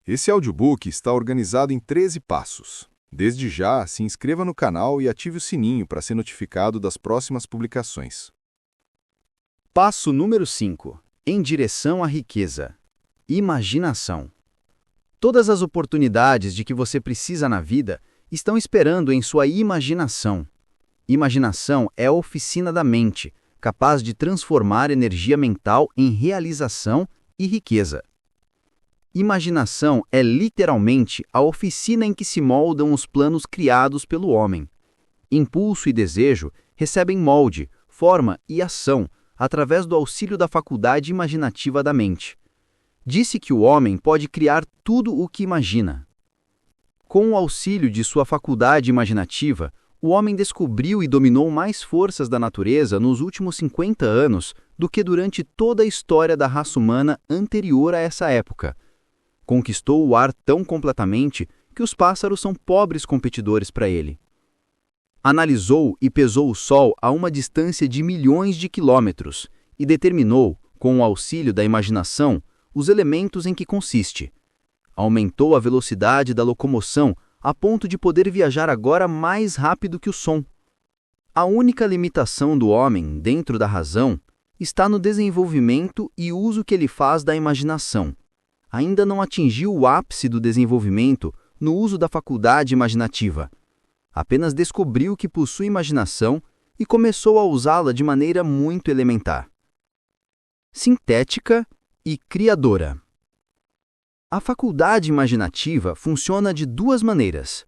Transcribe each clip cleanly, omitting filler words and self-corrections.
Esse audiobook está organizado em 13 passos. Desde já, se inscreva no canal e ative o sininho para ser notificado das próximas publicações. Passo número 5. Em direção à riqueza. Imaginação. Todas as oportunidades de que você precisa na vida estão esperando em sua imaginação. Imaginação é a oficina da mente, capaz de transformar energia mental em realização e riqueza. Imaginação é literalmente a oficina em que se moldam os planos criados pelo homem. Impulso e desejo recebem molde, forma e ação através do auxílio da faculdade imaginativa da mente. Disse que o homem pode criar tudo o que imagina. Com o auxílio de sua faculdade imaginativa, o homem descobriu e dominou mais forças da natureza nos últimos 50 anos do que durante toda a história da raça humana anterior a essa época. Conquistou o ar tão completamente que os pássaros são pobres competidores para ele. Analisou e pesou o Sol a uma distância de milhões de quilômetros e determinou, com o auxílio da imaginação, os elementos em que consiste. Aumentou a velocidade da locomoção a ponto de poder viajar agora mais rápido que o som. A única limitação do homem, dentro da razão, está no desenvolvimento e uso que ele faz da imaginação. Ainda não atingiu o ápice do desenvolvimento no uso da faculdade imaginativa. Apenas descobriu que possui imaginação e começou a usá-la de maneira muito elementar. Sintética e criadora. A faculdade imaginativa funciona de duas maneiras.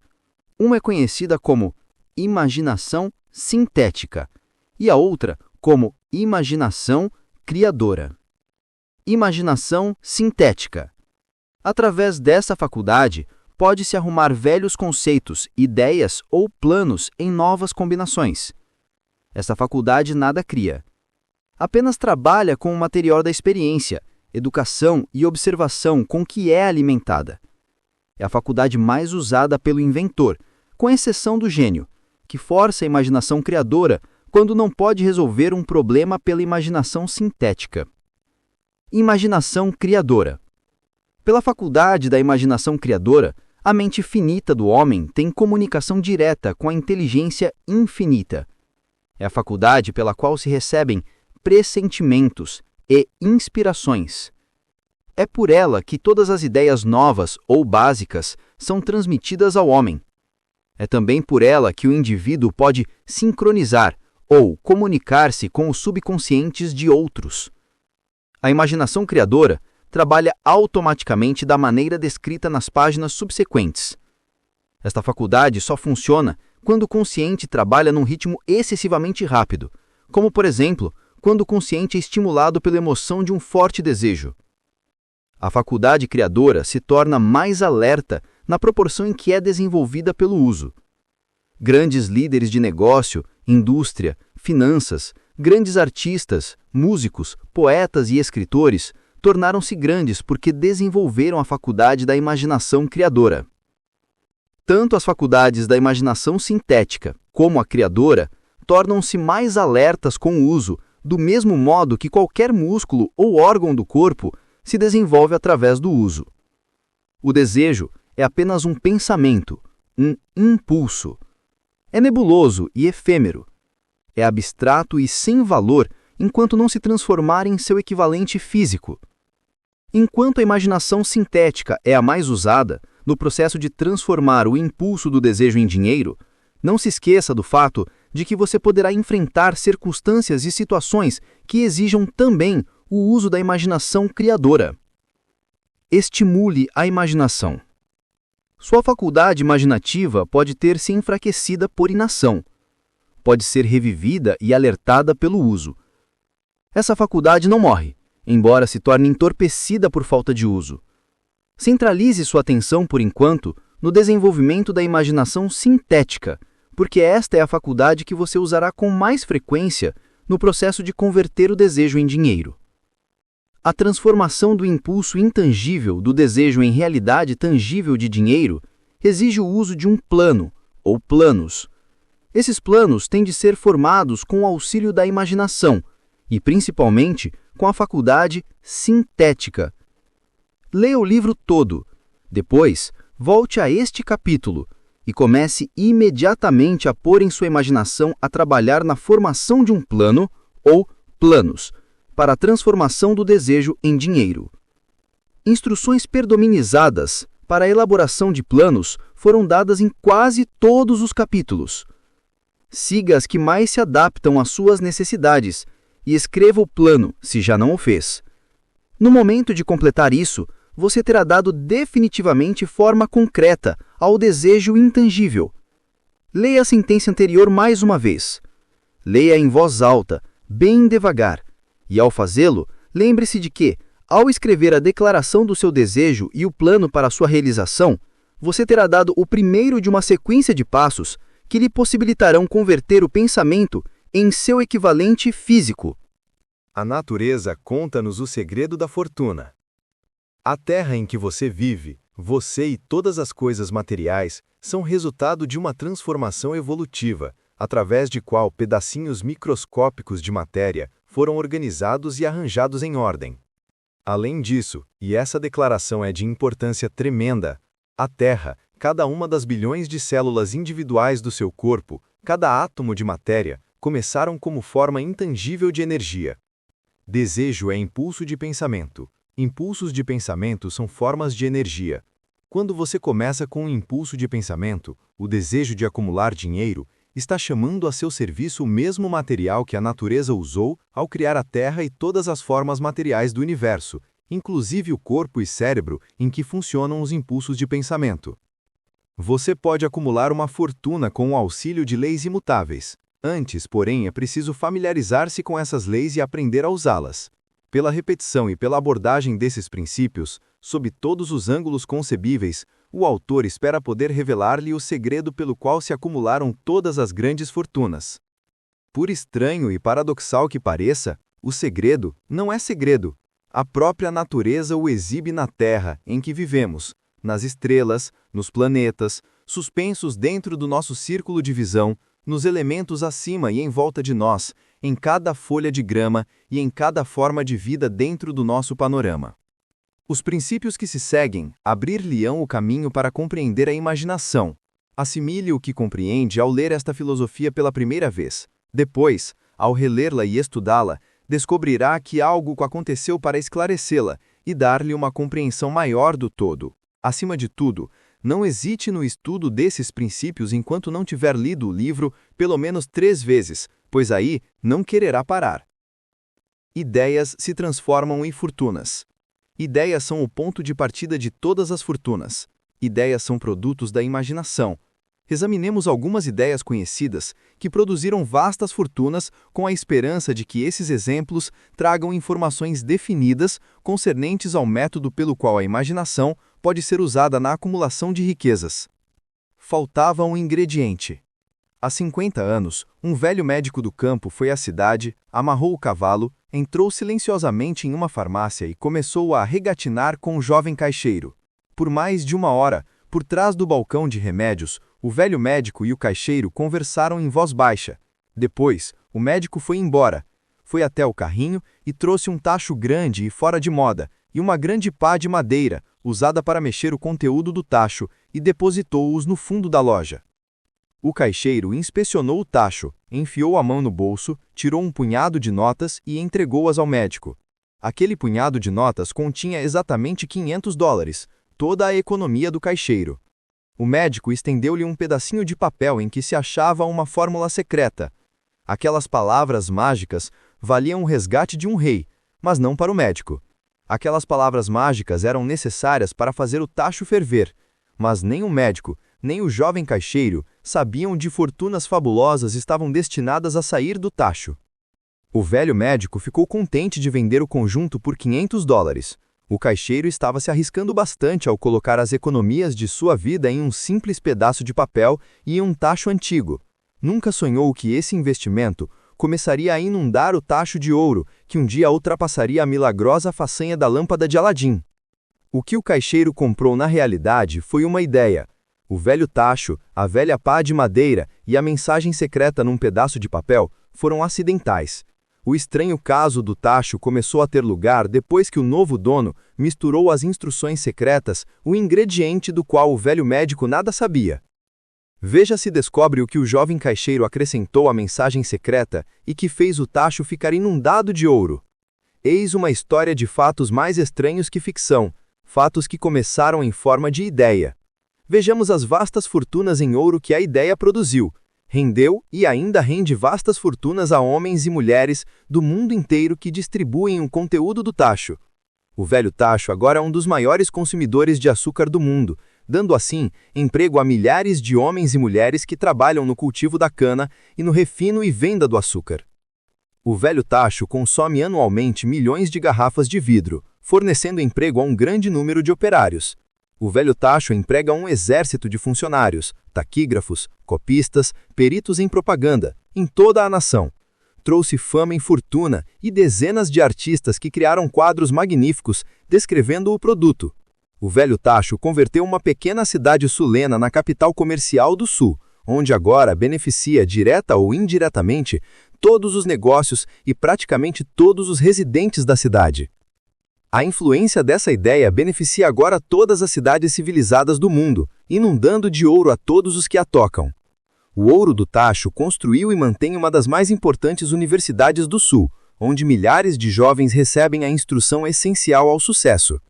Uma é conhecida como imaginação sintética e a outra como imaginação criadora. Imaginação sintética. Através dessa faculdade, pode-se arrumar velhos conceitos, ideias ou planos em novas combinações. Essa faculdade nada cria. Apenas trabalha com o material da experiência, educação e observação com que é alimentada. É a faculdade mais usada pelo inventor, com exceção do gênio, que força a imaginação criadora quando não pode resolver um problema pela imaginação sintética. Imaginação criadora. Pela faculdade da imaginação criadora, a mente finita do homem tem comunicação direta com a inteligência infinita. É a faculdade pela qual se recebem pressentimentos e inspirações. É por ela que todas as ideias novas ou básicas são transmitidas ao homem. É também por ela que o indivíduo pode sincronizar ou comunicar-se com os subconscientes de outros. A imaginação criadora trabalha automaticamente da maneira descrita nas páginas subsequentes. Esta faculdade só funciona quando o consciente trabalha num ritmo excessivamente rápido, como, por exemplo, quando o consciente é estimulado pela emoção de um forte desejo. A faculdade criadora se torna mais alerta na proporção em que é desenvolvida pelo uso. Grandes líderes de negócio, indústria, finanças, grandes artistas, músicos, poetas e escritores tornaram-se grandes porque desenvolveram a faculdade da imaginação criadora. Tanto as faculdades da imaginação sintética como a criadora tornam-se mais alertas com o uso, do mesmo modo que qualquer músculo ou órgão do corpo se desenvolve através do uso. O desejo é apenas um pensamento, um impulso. É nebuloso e efêmero. É abstrato e sem valor enquanto não se transformar em seu equivalente físico. Enquanto a imaginação sintética é a mais usada no processo de transformar o impulso do desejo em dinheiro, não se esqueça do fato de que você poderá enfrentar circunstâncias e situações que exijam também o uso da imaginação criadora. Estimule a imaginação. Sua faculdade imaginativa pode ter se enfraquecida por inação. Pode ser revivida e alertada pelo uso. Essa faculdade não morre, embora se torne entorpecida por falta de uso. Centralize sua atenção, por enquanto, no desenvolvimento da imaginação sintética, porque esta é a faculdade que você usará com mais frequência no processo de converter o desejo em dinheiro. A transformação do impulso intangível do desejo em realidade tangível de dinheiro exige o uso de um plano, ou planos. Esses planos têm de ser formados com o auxílio da imaginação e, principalmente, com a faculdade sintética. Leia o livro todo. Depois, volte a este capítulo e comece imediatamente a pôr em sua imaginação a trabalhar na formação de um plano ou planos para a transformação do desejo em dinheiro. Instruções predominizadas para a elaboração de planos foram dadas em quase todos os capítulos. Siga as que mais se adaptam às suas necessidades e escreva o plano, se já não o fez. No momento de completar isso, você terá dado definitivamente forma concreta ao desejo intangível. Leia a sentença anterior mais uma vez. Leia em voz alta, bem devagar, e ao fazê-lo, lembre-se de que, ao escrever a declaração do seu desejo e o plano para sua realização, você terá dado o primeiro de uma sequência de passos que lhe possibilitarão converter o pensamento em seu equivalente físico. A natureza conta-nos o segredo da fortuna. A terra em que você vive, você e todas as coisas materiais, são resultado de uma transformação evolutiva, através de qual pedacinhos microscópicos de matéria foram organizados e arranjados em ordem. Além disso, e essa declaração é de importância tremenda, a Terra, cada uma das bilhões de células individuais do seu corpo, cada átomo de matéria, começaram como forma intangível de energia. Desejo é impulso de pensamento. Impulsos de pensamento são formas de energia. Quando você começa com um impulso de pensamento, o desejo de acumular dinheiro, está chamando a seu serviço o mesmo material que a natureza usou ao criar a Terra e todas as formas materiais do universo, inclusive o corpo e cérebro em que funcionam os impulsos de pensamento. Você pode acumular uma fortuna com o auxílio de leis imutáveis. Antes, porém, é preciso familiarizar-se com essas leis e aprender a usá-las. Pela repetição e pela abordagem desses princípios, sob todos os ângulos concebíveis, o autor espera poder revelar-lhe o segredo pelo qual se acumularam todas as grandes fortunas. Por estranho e paradoxal que pareça, o segredo não é segredo. A própria natureza o exibe na Terra em que vivemos, nas estrelas, nos planetas, suspensos dentro do nosso círculo de visão, nos elementos acima e em volta de nós, em cada folha de grama e em cada forma de vida dentro do nosso panorama. Os princípios que se seguem abrir-lhe-ão o caminho para compreender a imaginação. Assimile o que compreende ao ler esta filosofia pela primeira vez. Depois, ao relê-la e estudá-la, descobrirá que algo aconteceu para esclarecê-la e dar-lhe uma compreensão maior do todo. Acima de tudo, não hesite no estudo desses princípios enquanto não tiver lido o livro pelo menos 3 vezes, pois aí não quererá parar. Ideias se transformam em fortunas. Ideias são o ponto de partida de todas as fortunas. Ideias são produtos da imaginação. Examinemos algumas ideias conhecidas que produziram vastas fortunas com a esperança de que esses exemplos tragam informações definidas concernentes ao método pelo qual a imaginação pode ser usada na acumulação de riquezas. Faltava um ingrediente. Há 50 anos, um velho médico do campo foi à cidade, amarrou o cavalo, entrou silenciosamente em uma farmácia e começou a regatinar com o jovem caixeiro. Por mais de 1 hora, por trás do balcão de remédios, o velho médico e o caixeiro conversaram em voz baixa. Depois, o médico foi embora. Foi até o carrinho e trouxe um tacho grande e fora de moda, e uma grande pá de madeira, usada para mexer o conteúdo do tacho, e depositou-os no fundo da loja. O caixeiro inspecionou o tacho, enfiou a mão no bolso, tirou um punhado de notas e entregou-as ao médico. Aquele punhado de notas continha exatamente $500, toda a economia do caixeiro. O médico estendeu-lhe um pedacinho de papel em que se achava uma fórmula secreta. Aquelas palavras mágicas valiam o resgate de um rei, mas não para o médico. Aquelas palavras mágicas eram necessárias para fazer o tacho ferver, mas nem o médico, nem o jovem caixeiro sabiam de fortunas fabulosas estavam destinadas a sair do tacho. O velho médico ficou contente de vender o conjunto por $500. O caixeiro estava se arriscando bastante ao colocar as economias de sua vida em um simples pedaço de papel e em um tacho antigo. Nunca sonhou que esse investimento começaria a inundar o tacho de ouro, que um dia ultrapassaria a milagrosa façanha da lâmpada de Aladim. O que o caixeiro comprou na realidade foi uma ideia. O velho tacho, a velha pá de madeira e a mensagem secreta num pedaço de papel foram acidentais. O estranho caso do tacho começou a ter lugar depois que o novo dono misturou às instruções secretas o ingrediente do qual o velho médico nada sabia. Veja se descobre o que o jovem caixeiro acrescentou à mensagem secreta e que fez o tacho ficar inundado de ouro. Eis uma história de fatos mais estranhos que ficção, fatos que começaram em forma de ideia. Vejamos as vastas fortunas em ouro que a ideia produziu. Rendeu e ainda rende vastas fortunas a homens e mulheres do mundo inteiro que distribuem o conteúdo do tacho. O velho tacho agora é um dos maiores consumidores de açúcar do mundo, dando assim emprego a milhares de homens e mulheres que trabalham no cultivo da cana e no refino e venda do açúcar. O velho tacho consome anualmente milhões de garrafas de vidro, fornecendo emprego a um grande número de operários. O velho tacho emprega um exército de funcionários, taquígrafos, copistas, peritos em propaganda, em toda a nação. Trouxe fama e fortuna e dezenas de artistas que criaram quadros magníficos descrevendo o produto. O velho tacho converteu uma pequena cidade sulena na capital comercial do sul, onde agora beneficia direta ou indiretamente todos os negócios e praticamente todos os residentes da cidade. A influência dessa ideia beneficia agora todas as cidades civilizadas do mundo, inundando de ouro a todos os que a tocam. O ouro do tacho construiu e mantém uma das mais importantes universidades do Sul, onde milhares de jovens recebem a instrução essencial ao sucesso.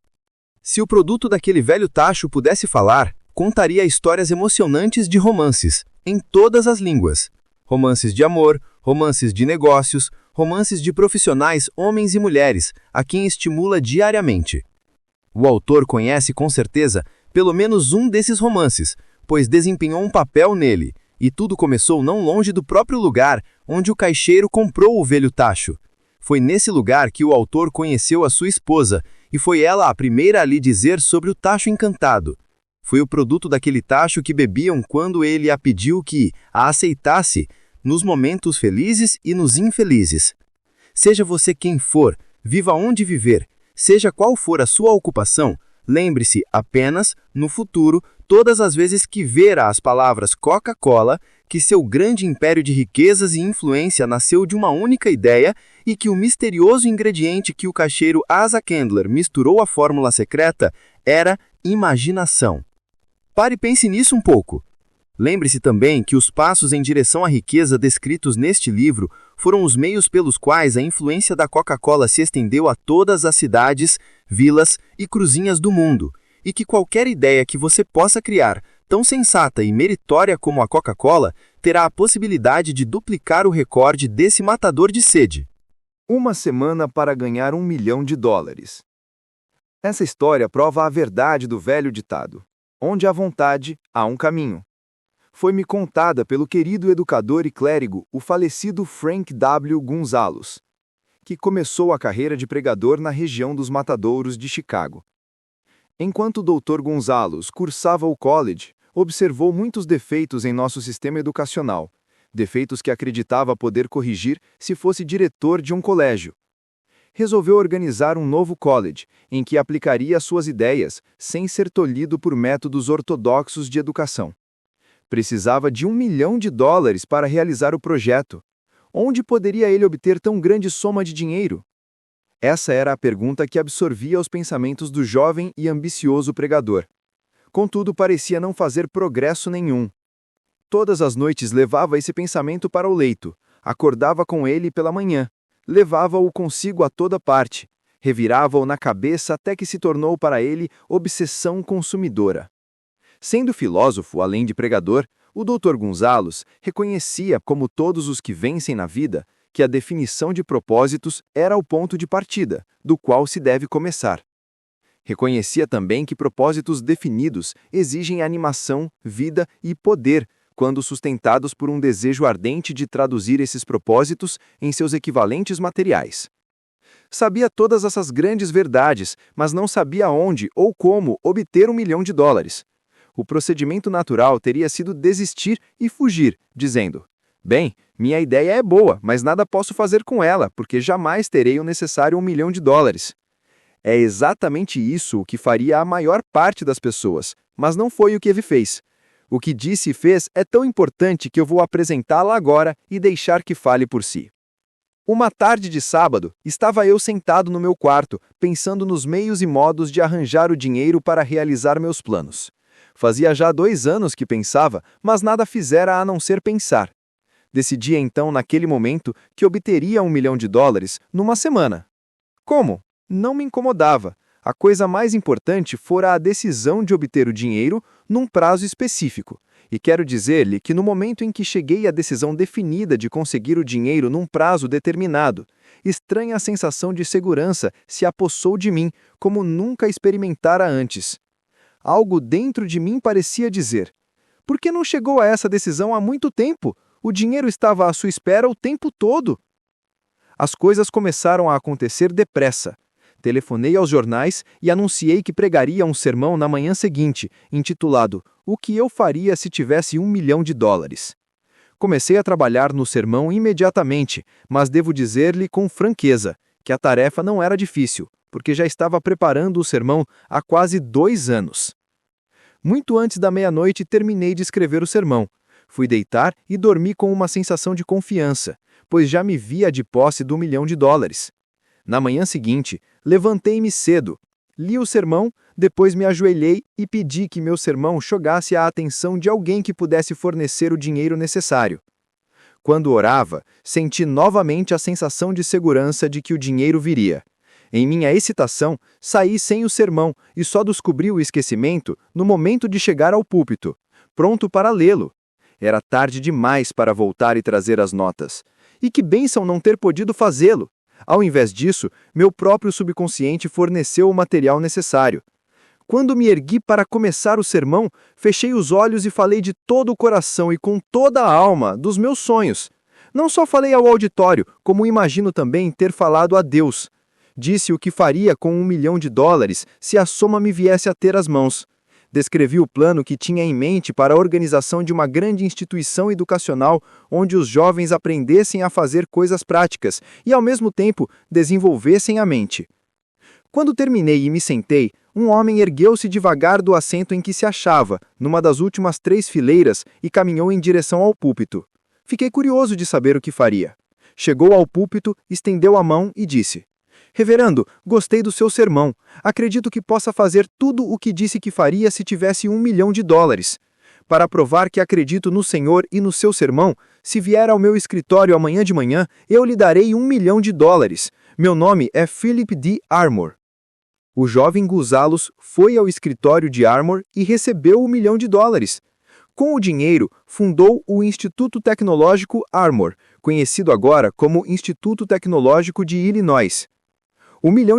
Se o produto daquele velho tacho pudesse falar, contaria histórias emocionantes de romances, em todas as línguas. Romances de amor, romances de negócios, romances de profissionais, homens e mulheres, a quem estimula diariamente. O autor conhece com certeza pelo menos um desses romances, pois desempenhou um papel nele, e tudo começou não longe do próprio lugar onde o caixeiro comprou o velho tacho. Foi nesse lugar que o autor conheceu a sua esposa, e foi ela a primeira a lhe dizer sobre o tacho encantado. Foi o produto daquele tacho que bebiam quando ele a pediu que a aceitasse nos momentos felizes e nos infelizes. Seja você quem for, viva onde viver, seja qual for a sua ocupação, lembre-se apenas, no futuro, todas as vezes que ver as palavras Coca-Cola, que seu grande império de riquezas e influência nasceu de uma única ideia e que o misterioso ingrediente que o caixeiro Asa Candler misturou à fórmula secreta era imaginação. Pare e pense nisso um pouco. Lembre-se também que os passos em direção à riqueza descritos neste livro foram os meios pelos quais a influência da Coca-Cola se estendeu a todas as cidades, vilas e cruzinhas do mundo, e que qualquer ideia que você possa criar, tão sensata e meritória como a Coca-Cola, terá a possibilidade de duplicar o recorde desse matador de sede. Uma semana para ganhar $1 milhão. Essa história prova a verdade do velho ditado: onde há vontade, há um caminho. Foi-me contada pelo querido educador e clérigo, o falecido Frank W. Gonzalez, que começou a carreira de pregador na região dos Matadouros de Chicago. Enquanto o Dr. Gonzalez cursava o college, observou muitos defeitos em nosso sistema educacional, defeitos que acreditava poder corrigir se fosse diretor de um colégio. Resolveu organizar um novo college, em que aplicaria suas ideias, sem ser tolhido por métodos ortodoxos de educação. Precisava de $1 milhão para realizar o projeto. Onde poderia ele obter tão grande soma de dinheiro? Essa era a pergunta que absorvia os pensamentos do jovem e ambicioso pregador. Contudo, parecia não fazer progresso nenhum. Todas as noites levava esse pensamento para o leito, acordava com ele pela manhã, levava-o consigo a toda parte, revirava-o na cabeça até que se tornou para ele obsessão consumidora. Sendo filósofo, além de pregador, o Dr. Gonzalez reconhecia, como todos os que vencem na vida, que a definição de propósitos era o ponto de partida, do qual se deve começar. Reconhecia também que propósitos definidos exigem animação, vida e poder, quando sustentados por um desejo ardente de traduzir esses propósitos em seus equivalentes materiais. Sabia todas essas grandes verdades, mas não sabia onde ou como obter $1 milhão. O procedimento natural teria sido desistir e fugir, dizendo: bem, minha ideia é boa, mas nada posso fazer com ela, porque jamais terei o necessário $1 milhão. É exatamente isso o que faria a maior parte das pessoas, mas não foi o que ele fez. O que disse e fez é tão importante que eu vou apresentá-la agora e deixar que fale por si. Uma tarde de sábado, estava eu sentado no meu quarto, pensando nos meios e modos de arranjar o dinheiro para realizar meus planos. Fazia já 2 anos que pensava, mas nada fizera a não ser pensar. Decidi então, naquele momento, que obteria $1 milhão numa semana. Como? Não me incomodava. A coisa mais importante fora a decisão de obter o dinheiro num prazo específico. E quero dizer-lhe que no momento em que cheguei à decisão definida de conseguir o dinheiro num prazo determinado, estranha sensação de segurança se apossou de mim, como nunca experimentara antes. Algo dentro de mim parecia dizer: por que não chegou a essa decisão há muito tempo? O dinheiro estava à sua espera o tempo todo. As coisas começaram a acontecer depressa. Telefonei aos jornais e anunciei que pregaria um sermão na manhã seguinte, intitulado "O que eu faria se tivesse $1 milhão?". Comecei a trabalhar no sermão imediatamente, mas devo dizer-lhe com franqueza que a tarefa não era difícil, porque já estava preparando o sermão há quase 2 anos. Muito antes da meia-noite terminei de escrever o sermão. Fui deitar e dormi com uma sensação de confiança, pois já me via de posse do $1 milhão. Na manhã seguinte, levantei-me cedo, li o sermão, depois me ajoelhei e pedi que meu sermão chocasse a atenção de alguém que pudesse fornecer o dinheiro necessário. Quando orava, senti novamente a sensação de segurança de que o dinheiro viria. Em minha excitação, saí sem o sermão e só descobri o esquecimento no momento de chegar ao púlpito, pronto para lê-lo. Era tarde demais para voltar e trazer as notas. E que bênção não ter podido fazê-lo! Ao invés disso, meu próprio subconsciente forneceu o material necessário. Quando me ergui para começar o sermão, fechei os olhos e falei de todo o coração e com toda a alma dos meus sonhos. Não só falei ao auditório, como imagino também ter falado a Deus. Disse o que faria com $1 milhão se a soma me viesse a ter às mãos. Descrevi o plano que tinha em mente para a organização de uma grande instituição educacional onde os jovens aprendessem a fazer coisas práticas e, ao mesmo tempo, desenvolvessem a mente. Quando terminei e me sentei, um homem ergueu-se devagar do assento em que se achava, numa das últimas 3 fileiras, e caminhou em direção ao púlpito. Fiquei curioso de saber o que faria. Chegou ao púlpito, estendeu a mão e disse: "Reverendo, gostei do seu sermão. Acredito que possa fazer tudo o que disse que faria se tivesse $1 milhão. Para provar que acredito no Senhor e no seu sermão, se vier ao meu escritório amanhã de manhã, eu lhe darei $1 milhão. Meu nome é Philip D. Armour." O jovem Gonzalez foi ao escritório de Armour e recebeu $1 milhão. Com o dinheiro, fundou o Instituto Tecnológico Armour, conhecido agora como Instituto Tecnológico de Illinois. O $1 milhão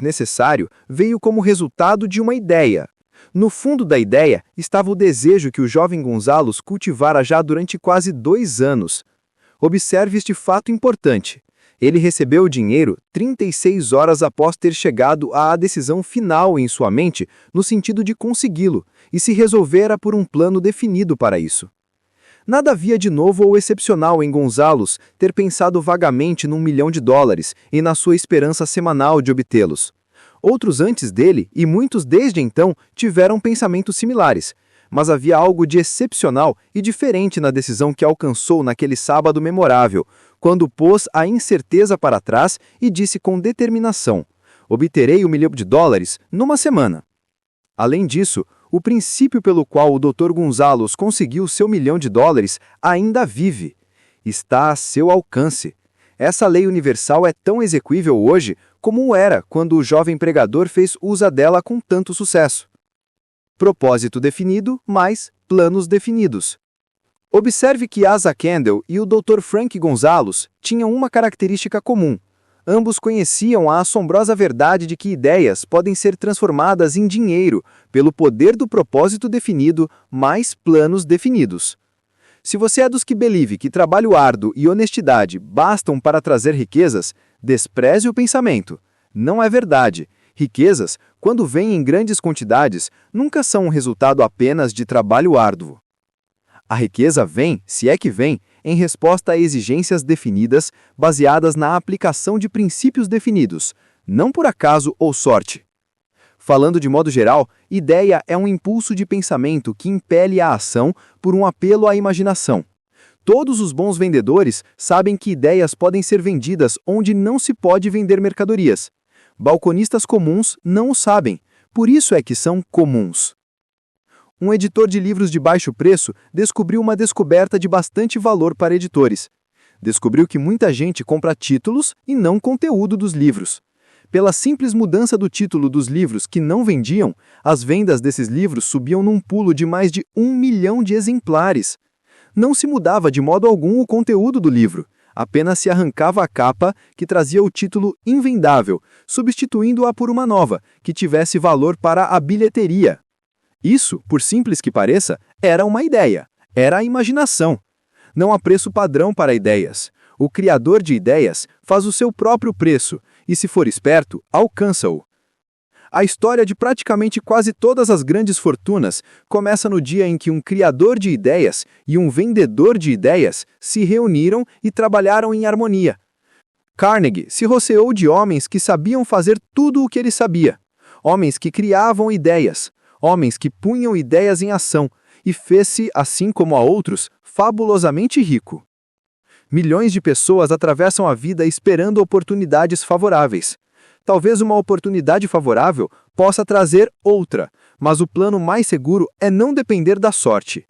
necessário veio como resultado de uma ideia. No fundo da ideia estava o desejo que o jovem Gonzalez cultivara já durante quase 2 anos. Observe este fato importante. Ele recebeu o dinheiro 36 horas após ter chegado à decisão final em sua mente no sentido de consegui-lo, e se resolvera por um plano definido para isso. Nada havia de novo ou excepcional em Gonzalez ter pensado vagamente num $1 milhão e na sua esperança semanal de obtê-los. Outros antes dele, e muitos desde então, tiveram pensamentos similares, mas havia algo de excepcional e diferente na decisão que alcançou naquele sábado memorável, quando pôs a incerteza para trás e disse com determinação: "Obterei $1 milhão numa semana." Além disso, o princípio pelo qual o Dr. Gonzalez conseguiu seu $1 milhão ainda vive. Está a seu alcance. Essa lei universal é tão exequível hoje como era quando o jovem pregador fez uso dela com tanto sucesso. Propósito definido mais planos definidos. Observe que Asa Kendall e o Dr. Frank Gonzalez tinham uma característica comum. Ambos conheciam a assombrosa verdade de que ideias podem ser transformadas em dinheiro pelo poder do propósito definido mais planos definidos. Se você é dos que believe que trabalho árduo e honestidade bastam para trazer riquezas, despreze o pensamento. Não é verdade. Riquezas, quando vêm em grandes quantidades, nunca são um resultado apenas de trabalho árduo. A riqueza vem, se é que vem, em resposta a exigências definidas, baseadas na aplicação de princípios definidos, não por acaso ou sorte. Falando de modo geral, ideia é um impulso de pensamento que impele a ação por um apelo à imaginação. Todos os bons vendedores sabem que ideias podem ser vendidas onde não se pode vender mercadorias. Balconistas comuns não o sabem, por isso é que são comuns. Um editor de livros de baixo preço descobriu uma descoberta de bastante valor para editores. Descobriu que muita gente compra títulos e não conteúdo dos livros. Pela simples mudança do título dos livros que não vendiam, as vendas desses livros subiam num pulo de mais de 1 milhão de exemplares. Não se mudava de modo algum o conteúdo do livro, apenas se arrancava a capa que trazia o título invendável, substituindo-a por uma nova, que tivesse valor para a bilheteria. Isso, por simples que pareça, era uma ideia, era a imaginação. Não há preço padrão para ideias. O criador de ideias faz o seu próprio preço e, se for esperto, alcança-o. A história de praticamente quase todas as grandes fortunas começa no dia em que um criador de ideias e um vendedor de ideias se reuniram e trabalharam em harmonia. Carnegie se roceou de homens que sabiam fazer tudo o que ele sabia. Homens que criavam ideias, homens que punham ideias em ação, e fez-se, assim como a outros, fabulosamente rico. Milhões de pessoas atravessam a vida esperando oportunidades favoráveis. Talvez uma oportunidade favorável possa trazer outra, mas o plano mais seguro é não depender da sorte.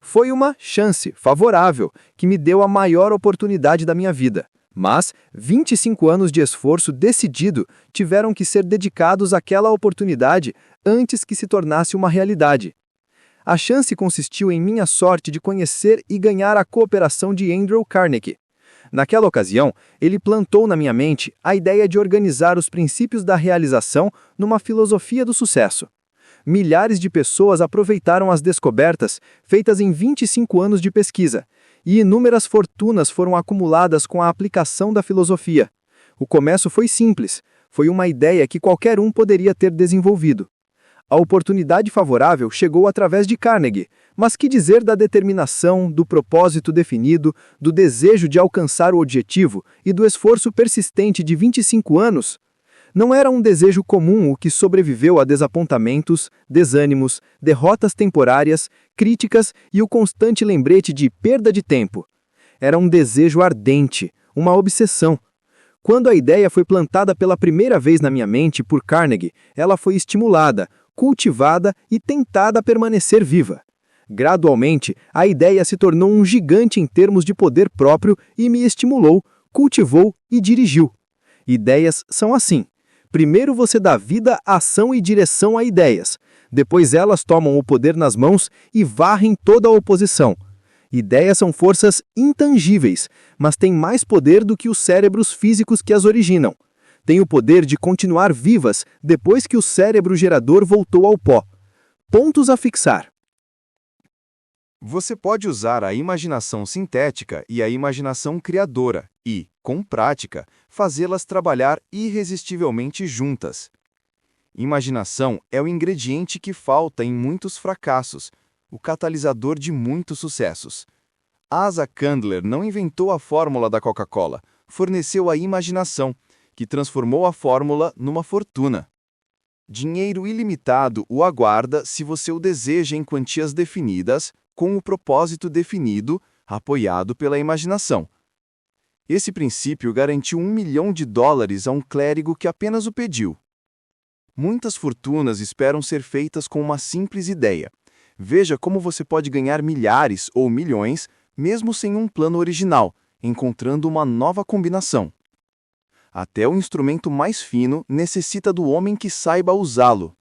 Foi uma chance favorável que me deu a maior oportunidade da minha vida, mas 25 anos de esforço decidido tiveram que ser dedicados àquela oportunidade antes que se tornasse uma realidade. A chance consistiu em minha sorte de conhecer e ganhar a cooperação de Andrew Carnegie. Naquela ocasião, ele plantou na minha mente a ideia de organizar os princípios da realização numa filosofia do sucesso. Milhares de pessoas aproveitaram as descobertas feitas em 25 anos de pesquisa, e inúmeras fortunas foram acumuladas com a aplicação da filosofia. O começo foi simples, foi uma ideia que qualquer um poderia ter desenvolvido. A oportunidade favorável chegou através de Carnegie, mas que dizer da determinação, do propósito definido, do desejo de alcançar o objetivo e do esforço persistente de 25 anos? Não era um desejo comum o que sobreviveu a desapontamentos, desânimos, derrotas temporárias, críticas e o constante lembrete de perda de tempo. Era um desejo ardente, uma obsessão. Quando a ideia foi plantada pela primeira vez na minha mente por Carnegie, ela foi estimulada, cultivada e tentada a permanecer viva. Gradualmente, a ideia se tornou um gigante em termos de poder próprio e me estimulou, cultivou e dirigiu. Ideias são assim. Primeiro você dá vida, ação e direção a ideias. Depois elas tomam o poder nas mãos e varrem toda a oposição. Ideias são forças intangíveis, mas têm mais poder do que os cérebros físicos que as originam. Têm o poder de continuar vivas depois que o cérebro gerador voltou ao pó. Pontos a fixar. Você pode usar a imaginação sintética e a imaginação criadora e, com prática, fazê-las trabalhar irresistivelmente juntas. Imaginação é o ingrediente que falta em muitos fracassos, o catalisador de muitos sucessos. Asa Candler não inventou a fórmula da Coca-Cola, forneceu a imaginação, que transformou a fórmula numa fortuna. Dinheiro ilimitado o aguarda se você o deseja em quantias definidas, com o propósito definido, apoiado pela imaginação. Esse princípio garantiu $1 milhão a um clérigo que apenas o pediu. Muitas fortunas esperam ser feitas com uma simples ideia. Veja como você pode ganhar milhares ou milhões, mesmo sem um plano original, encontrando uma nova combinação. Até o instrumento mais fino necessita do homem que saiba usá-lo.